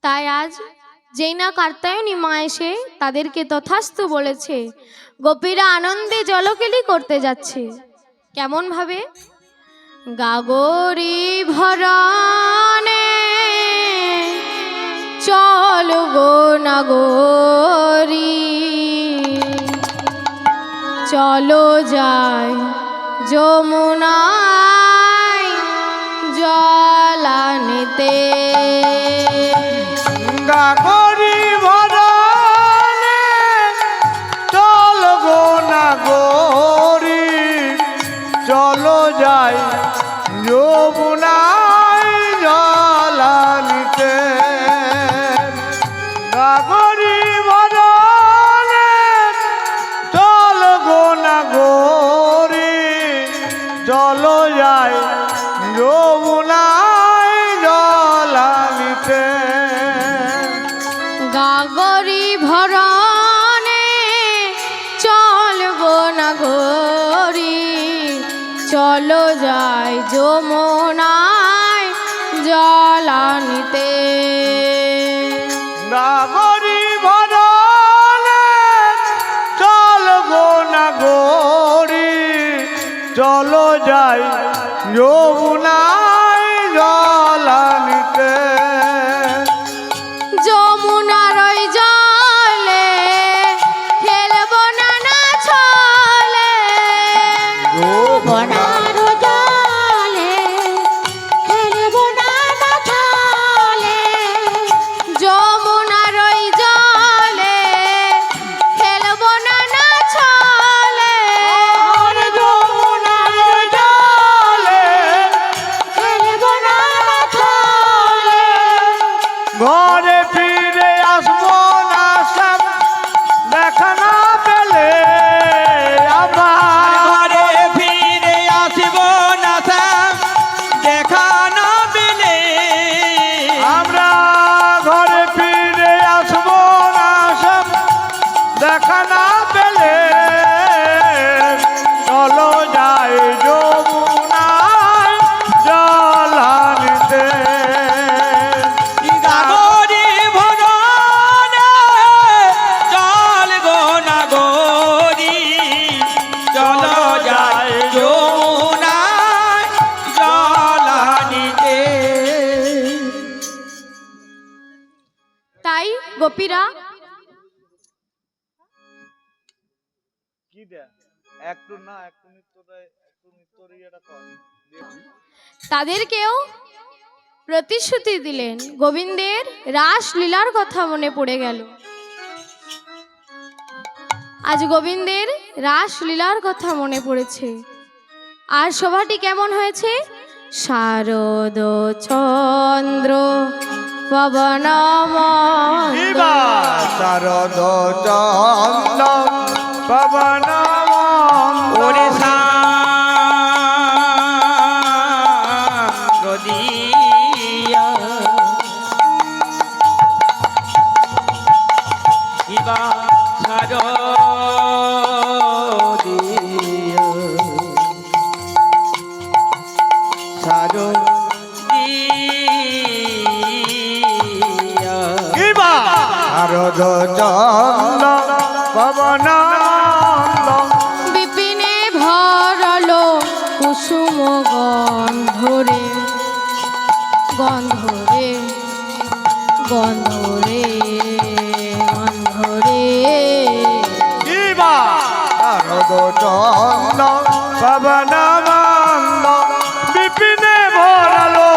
তাই আজ যেই না কার্তায়নী মা এসে তাদেরকে তথাস্তু বলেছে, গোপীরা আনন্দে জলকেলি করতে যাচ্ছে। কেমন ভাবে? গাগরি ভরণে চল গো নাগরি, চলো যাই যমুনায় জল আনতে। গাগরি ভরণে চল গো নাগরি, চলো যাই যমুনায় জল আনতে। গাগরি ভরণে চল গো নাগরি, চলো যাই যমুনায় জল আনতে। গাগরি ভরণে চল গো নাগরি, চলো যাই যমুনায় জল আনতে। গাগরি ভরণে চল গো নাগরি, চলো যাই যমুনায় জল আনতে। যমুনার ওই জলে খেলবো না না ছলে, যমুনার ওই জলে খেলবো না না ছলে, যমুনার ওই জলে খেলবো না না ছলে, যমুনার জলে খেলবো না না ছলে। ঘরে ফিরে আসবো না সব দেখা না পেলে আমার। ঘরে ফিরে আসব না স্যার দেখা না পেলে। আমরা ঘরে ফিরে আসবো না সব দেখা না পেলে। চলো যাই যমুনায় জল আনতে। গাগরি ভরণে চল গো নাগরি, চলো যাই যমুনায় জল আনিতে। তাই গোপীরা কি দে একটু না একটু নৃত্যরই এটা কর। তাদেরকেও প্রতিশ্রুতি দিলেন। গোবিন্দের রাসলীলার কথা মনে পড়ে গেল। আজ গোবিন্দের রাসলীলার কথা মনে পড়েছে। আর সভাটি কেমন হয়েছে? শারদ চন্দ্র পবন শারদ চন্দ্র পবন ওরে সাগরিয়া ইবা সাগরিয়া সাগরিয়া শারদ চন্দ্র পবন বিপিনে ভরলো কুসুম গন্ধরে, গন্ধরে গন্ধরে গন্ধরে। শারদ চন্দ্র পবন বিপিনে ভরালো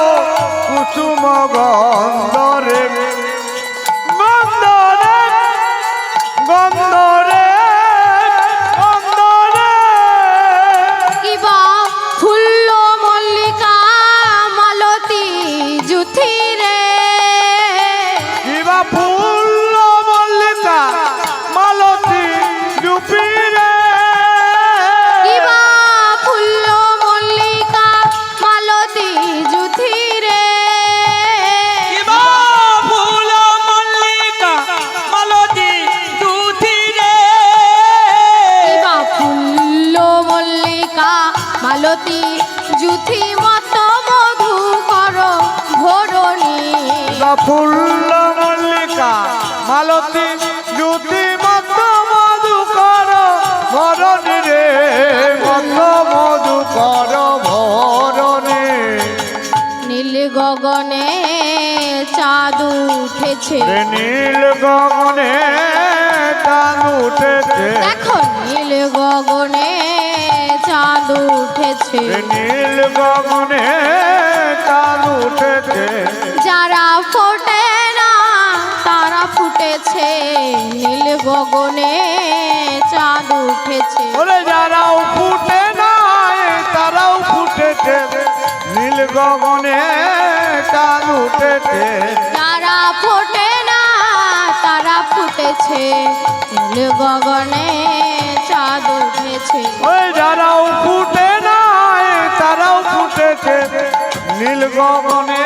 কুসুম গন্ধরে। গন্ধরে গন্ধরে গন্ধরে কিবা ফুল্ল মল্লিকা মালতী জুথিরে, কিবা ফুল মল্লিকা মালতী জুপিরে। কিবা ফুল্ল মল্লিকা মালতী জুথিরে, কিবা ফুল মল্লিকা মালতী জুথিরে। কিবা ফুল্ল মল্লিকা মালতী জুথি মত মধু কর ভরণী। ফুল মালতী জ্যোতি মত মধুকর ভরণী রে মত মধুকর ভরণী নীল গগনে চাঁদ উঠেছে নীল গগনে চাঁদ উঠেছে দেখো নীল গগনে চাঁদ উঠেছে নীল গগনে চাঁদ উঠেছে যারা ফোটে না তারা ফুটেছে নীল গগনে চাঁদ উঠেছে ওরে যারাও ফুটে নাই তারাও ফুটেছে নীল গগনে চাঁদ উঠেছে যারা ফোটে না তারা ফুটেছে নীল গগনে চাঁদ উঠেছে ওই যারাও ফুটে নাই তারাও ফুটেছে নীল গগনে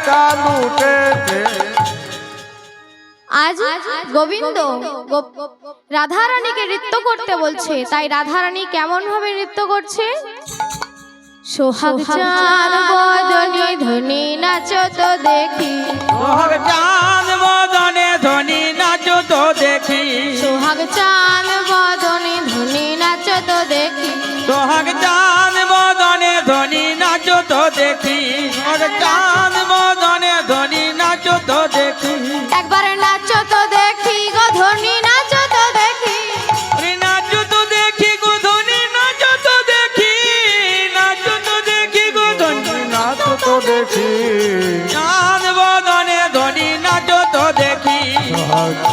চাঁদ উঠেছে আজ গোবিন্দ রাধারানীকে নৃত্য করতে বলছে তাই রাধারানী কেমন ভাবে নৃত্য করছে সোহাগ চাঁদ বদনে ধনী নাচো তো দেখি সোহাগ চাঁদ বদনে ধনী নাচো তো দেখি সোহাগ চাঁদ বদনে ধনী নাচো তো দেখি সোহাগ চাঁদ বদনে ধনী নাচো তো দেখি সোহাগ চাঁদ বদনে ধনী নাচো তো দেখি একবার নাচো তো দেখি গো ধনী নাচো তো দেখি ওরে নাচো তো দেখি গো ধনী নাচো তো দেখি নাচো তো দেখি গো ধনী নাচ তো দেখি চাঁদ বদনে ধনী নাচো তো দেখি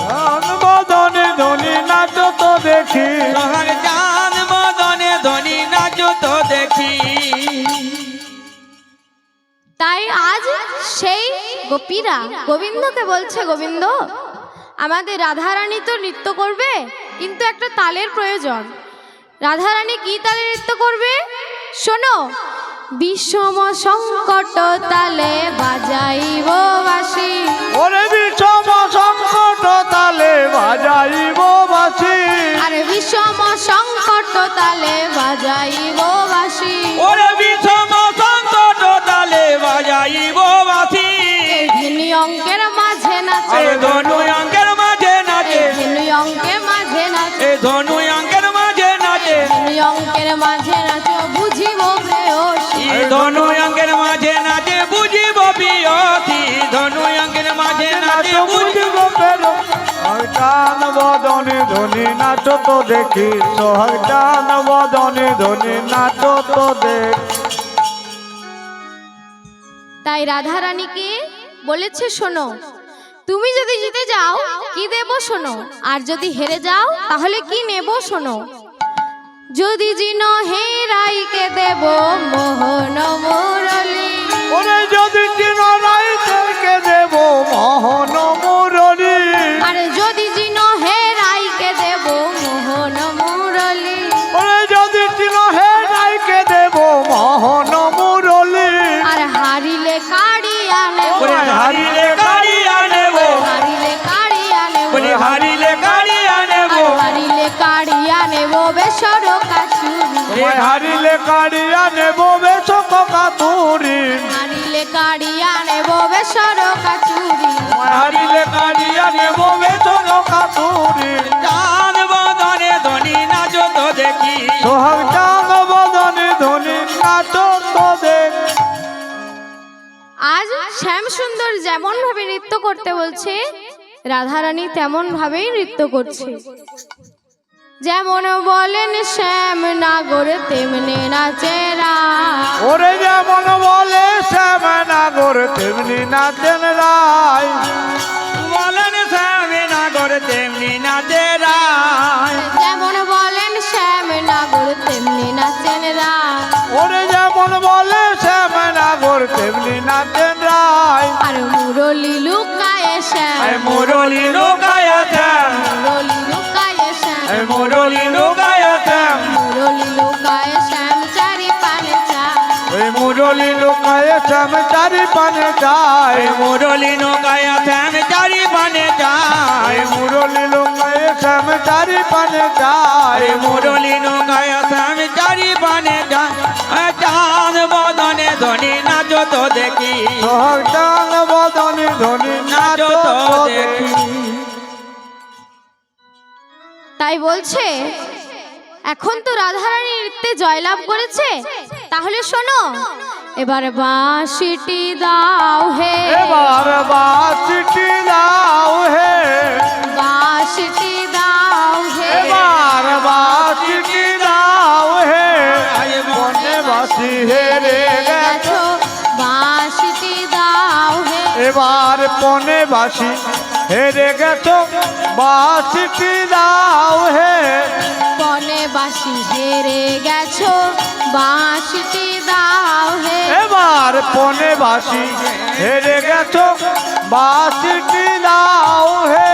চাঁদ বদনে ধনী নাচ তো দেখি সোহাগ চাঁদ বদনে ধনী নাচো তো দেখি তাই আজ সেই গোপীরা গোবিন্দকে বলছে গোবিন্দ আমাদের রাধারানী তো নৃত্য করবে কিন্তু একটা তালের প্রয়োজন রাধারানী কি তালে নৃত্য করবে শোনো বিষম সংকট তালে বাজাইব বাঁশি ওরে বিষম সংকট তালে বাজাইব বাঁশি আর বিষম সংকট তালে বাজাইব বাঁশি ওরে বিষম সংকট তালে বাজাইব বাঁশি ধনী অঙ্কের মাঝে নাচে এ ধনু অঙ্কের মাঝে নাচে ধনী অঙ্কের মাঝে নাচে এ ধনু অঙ্কের মাঝে নাচে ধনী অঙ্কের মাঝে নাচো বুঝিব প্রেয়সী এ ধনু অঙ্কের মাঝে নাচে বুঝিব পিয়সী ধনু অঙ্কের মাঝে নাচে বুঝিব চান বদনে ধনী নাচ তো দেখি সোহাগ চান বদনে ধনী নাচ তো দেখ তাই রাধারানীকে বলেছে শোনো তুমি যদি জিতে যাও কি দেব শোনো আর যদি হেরে যাও তাহলে কি নেব শোনো যদি জিন হেরাইকে দেব মোহন মুরলী ওরে যদি চিন রাইতেরকে দেব মোহন মুরলী আর যদি জিন হেরাইকে দেব মোহন মুরলী ওরে যদি চিন হে রাইকে দেব মোহন মুরলী আর হারিলে কাড়িয়া নেব ওরে হারিলে গাড়িয়া নেব হারিলে কাড়িয়া নেব ওরে হারিলে গাড়িয়া নেব আর হারিলে কাড়িয়া নেব বেসর কাচুরি ওই হারিলে কাড়িয়া নেব বেশক কাতুরি হারিলে কাড়িয়া নেব বেসর কাচুরি হারিলে কাড়িয়া নেব বেশক কাতুরি চাঁদ বদনে ধনী নাচো তো দেখি সোহাগ চাঁদ বদনে ধনী নাচ তো দেখ আজ শ্যাম সুন্দর যেমন ভাবে নৃত্য করতে বলছে রাধারানী তেমন ভাবেই নৃত্য করছে যেমন বলেন শ্যাম নাগর তেমনি নাচেরা ওরে যেমন বলে শ্যাম নাগর তেমনি নাচেন রায় বলেন শ্যামে নাগর তেমনি নাচে রায় যেমন বলেন শ্যাম নাগর তেমনি নাচেন রায় ওরে যেমন বলে শ্যাম নাগর তেমনি নাচেন রায় আর মুরলি লুকায় শ্যাম আয় মুরলি লোকায় শ্যাম মুরলি লুকায় শ্যাম আয় মুরলি লোকায় শ্যাম মুরলি লুকায় শ্যাম চারি পানে চা ওই মুরলি লোকায় শ্যাম চারি পানে যায় আয় মুরলি লোকায় শ্যাম চারি পানে যায় মুরলি লোকায় শ্যাম চারি পানে যায় আয় মুরলি লোকায় শ্যাম চারি পানে যায় আয় চাঁদ বদনে ধনী নাচো তো দেখি সোহাগ চাঁদ বদনে ধনী নাচ নাচো তো তো দেখি দেখি তাই বলছে এখন তো রাধারানী নৃত্যে জয়লাভ করেছে, তাহলে শোনো এবার বাঁশিটি দাও হে, এবার বাঁশিটি দাও হে, বাঁশিটি দাও হে, এবার বাঁশিটি দাও হে, বনে বাঁশি হেরে গেছো, বাঁশিটি দাও হে, এবার বনে বাঁশি হেরে গেছো, বাঁশিটি দাও হে, বনে বাঁশি হেরে গেছো, বাঁশিটি দাও হে, এবার বনে বাঁশি হেরে গেছো, বাঁশিটি দাও হে।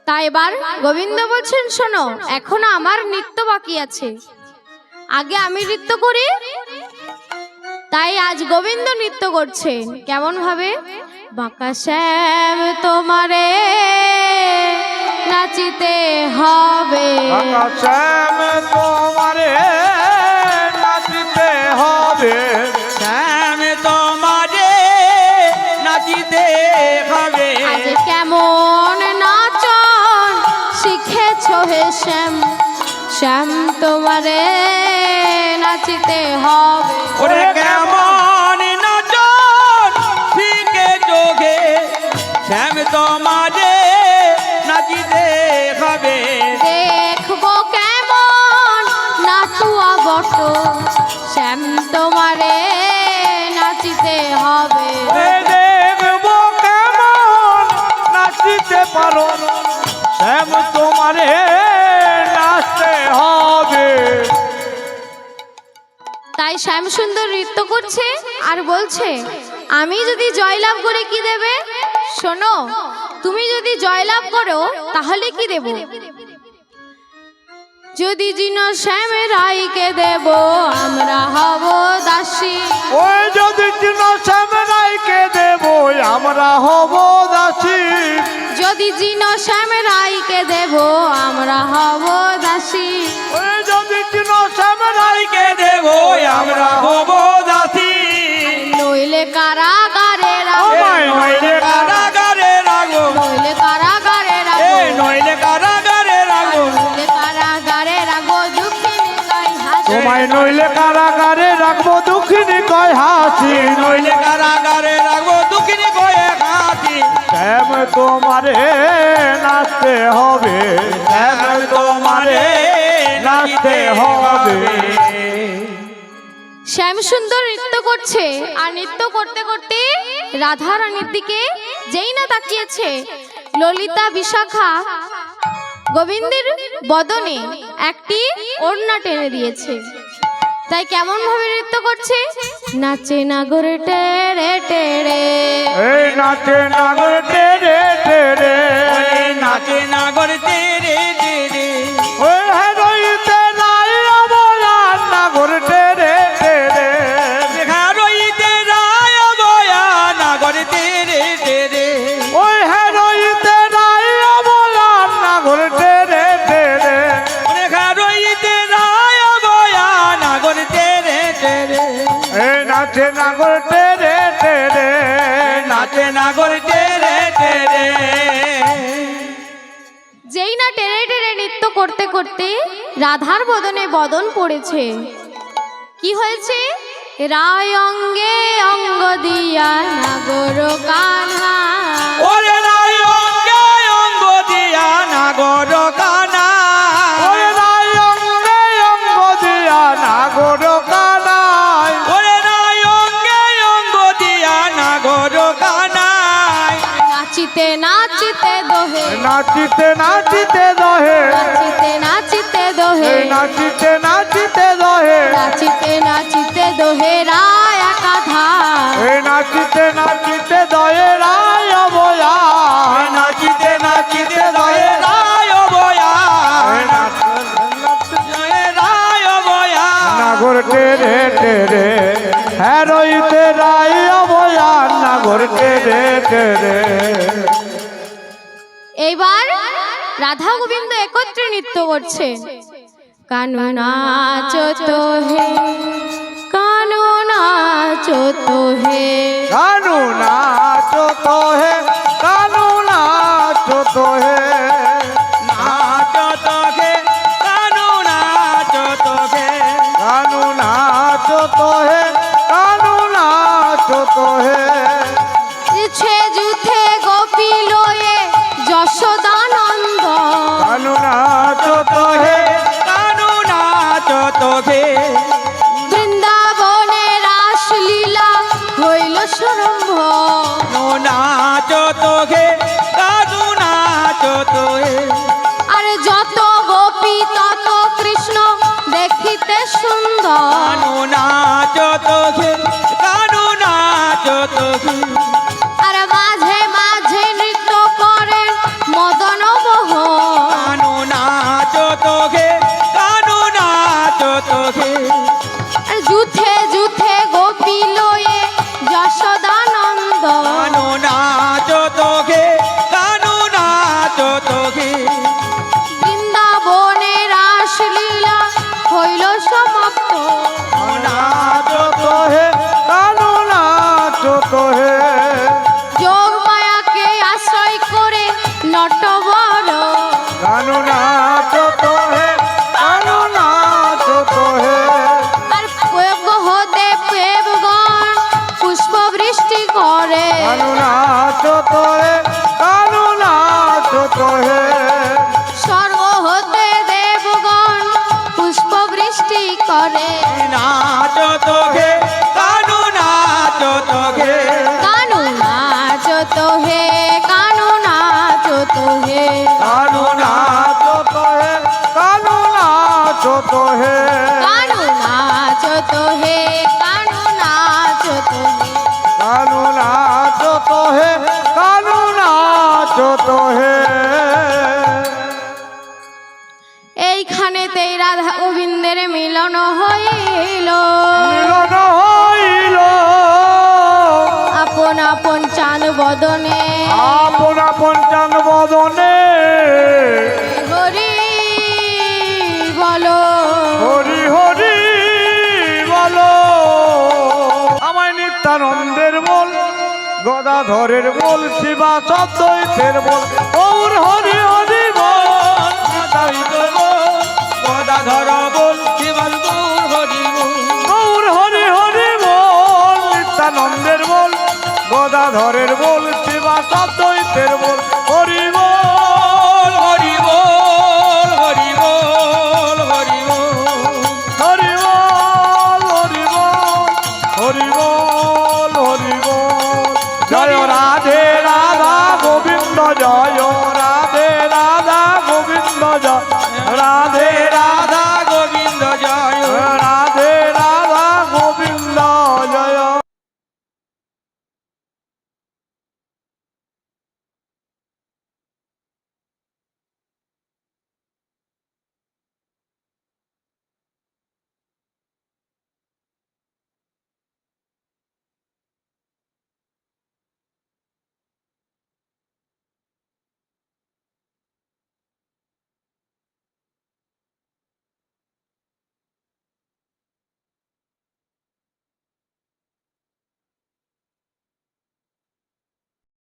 তাই এবার গোবিন্দ বলছেন শোনো এখনো আমার নৃত্য বাকি আছে, আগে আমি নৃত্য করি। তাই আজ গোবিন্দ নৃত্য করছেন কেমন ভাবে, বাঁকা শ্যাম তোমারে নাচিতে হবে, বাঁকা শ্যাম তোমারে নাচিতে হবে, শ্যাম তোমারে নাচিতে হবে। আজ কেমন নাচন শিখেছো হে শ্যাম, শ্যাম তোমারে নাচিতে হবে, ওরে কেমন নাচন শিখে চোখে, শ্যাম তোমারে নাচিতে হবে। দেখবো কেমন নাচুয়া বট, শ্যাম তোমারে নাচিতে হবে, এ দেখবো কেমন নাচিতে পারো, শ্যাম তোমারে নাচতে হবে। তাই শ্যাম সুন্দর নৃত্য করছে আর বলছে আমি যদি জয়লাভ করে কি দেবে, শোনো তুমি যদি জয়লাভ করো তাহলে কি দেব, যদি জিন শ্যাম রায়কে দেব আমরা হব দাসী, ওই যদি চিন শ্যাম রায়কে দেব আমরা হব দাসী, যদি জিন শ্যাম রায়কে দেব আমরা হব দাসী, ওই যদি চিন শ্যাম রায়কে কে দেব আমরা হব দাসী, নইলে কারাগারে ও রাখবো, মাই নইলে কারাগারে রাখবো, নইলে কারাগারে এ রাখবো, নইলে কারাগারে রাখবো, নইলে কারাগারে রাখবো দুঃখিনী কই হাসি, তোমায় নইলে কারাগারে রাখবো দুঃখিনী কয় হাসি, নইলে কারাগারে রাখবো দুঃখিনী কয়ে হাসি, শ্যাম তোমারে নাচতে হবে, শ্যাম তোমারে নাচতে হবে। শ্যাম সুন্দর নৃত্য করছে আর নৃত্য করতে করতে রাধা রানীর দিকে যেই না তাকিয়েছে ললিতা বিশাখা গোবিন্দের বদনে একটি ওড়না টেনে দিয়েছে, তাই কেমন ভাবে নৃত্য করছে, নাচে নাগরে টেরে টেরে, এই নাচে নাগর টেরে টেরে, ওরে নাচে নাগর তেরে তেরে, ওই হেরইতে নাই অবলার নাগর টেরে টেরে, দেখা রইতে রায় বয়া নাগর তেরে তেরে, ওই হেরইতে নাই অবলার নাগর টেরে টেরে, দেখা রইতে রায় বয়া নাগর তেরে তেরে, এই নাচে নাগর টেরে টেরে, নাচে নাগর তেরে তেরে। যেই না টেরে টেরে নৃত্য করতে করতে রাধার বদনে বদন পড়েছে, কি হয়েছে, রায় অঙ্গে অঙ্গ দিয়া নাগর কান্হা, ওরে রায় অঙ্গে অঙ্গ দিয়া নাগর কানা, ওই রায় অঙ্গে অঙ্গ দিয়া নাগর কানাই, ওরে রায় অঙ্গে অঙ্গ দিয়া নাগর কানাই, নাচিতে নাচিতে দোহে, নাচিতে নাচিতে দহে, নাচিতে নাচিতে দোহে, নাচিতে নাচিতে দহে, নাচিতে নাচিতে দোহে রায় একাধা, হ্যাঁ। এই নাচিতে নাচিতে দহে রায় বয়া, নাচিতে নাচিতে দয়ে রায় বয়া, দয়ে রায় বয়া, নাগর টেরে টেরে, হেরইতে রায় বয়া নাগর টেরে টেরে। এইবার রাধা গোবিন্দ একত্রে নৃত্য করছে, কানু নাচো তো হে, কানু নাচো তো হে, কানু নাচো তো হে, কানু নাচো তো হে, হে ইচ্ছে যুথে গোপী লয়ে যশোদানন্দ কানু নাচো তো হে কানু নাচো তো হে বৃন্দাবনে রাসলীলা হইল সুরম্ভ কানু নাচো তো হে কানু নাচো তো হে আর যত গোপী তত কৃষ্ণ দেখিতে সুন্দর কানু নাচো তো হে কানু নাচো তো হে আর মাঝে মাঝে নৃত্য করেন মদন মোহ কানু নাচো তো হে কানু নাচো তো হে আর যুথে যুথে গোপী লয়ে যশোদানন্দ কানু নাচো তো হে কানু নাচো তো হে বৃন্দাবনে রাসলীলা হইল সমাপ্ত নাচো তো হে কানু নাচো তো হে যোগ মায়াকে আশ্রয় করে নটবর কানু নাচো তো হে কানু নাচো তো হে আর প্রয়োগ হতে প্রেমগণ পুষ্প বৃষ্টি করে কানু নাচো তো হে কানু নাচো তো হে স্বর্গ হতে দেবগণ পুষ্প বৃষ্টি করে নাচো তো হে কানু নাচো তো হে কানু নাচো তো হে কানু নাচো তো হে কানু নাচো তো হে কানু নাচো তো হে কানু নাচো তো হে কানু নাচো তো হে কানু নাচো তো হে কানু নাচো তো হে এইখানেতেই রাধা গোবিন্দের মিলন হইল মিলন হইল আপন আপন চাঁদ বদনে আপন আপন চাঁদ বদনে হরি বলো হরি হরি বলো আমায় নিত্যানন্দের বল গদাধরের বল শিবা সদ্বৈতের বল ওর হরি হরি বল গদাধর বল শিবল গুর হরি বল গৌর হরি হরি বল নিত্যানন্দের বল গদাধরের বল শিবা সদ্বৈতের বল হরি বল হরি বল হরি বল হরি বল হরি বল হরি বল হরি বল হরি বল জয় রাধে রাধা গোবিন্দ জয়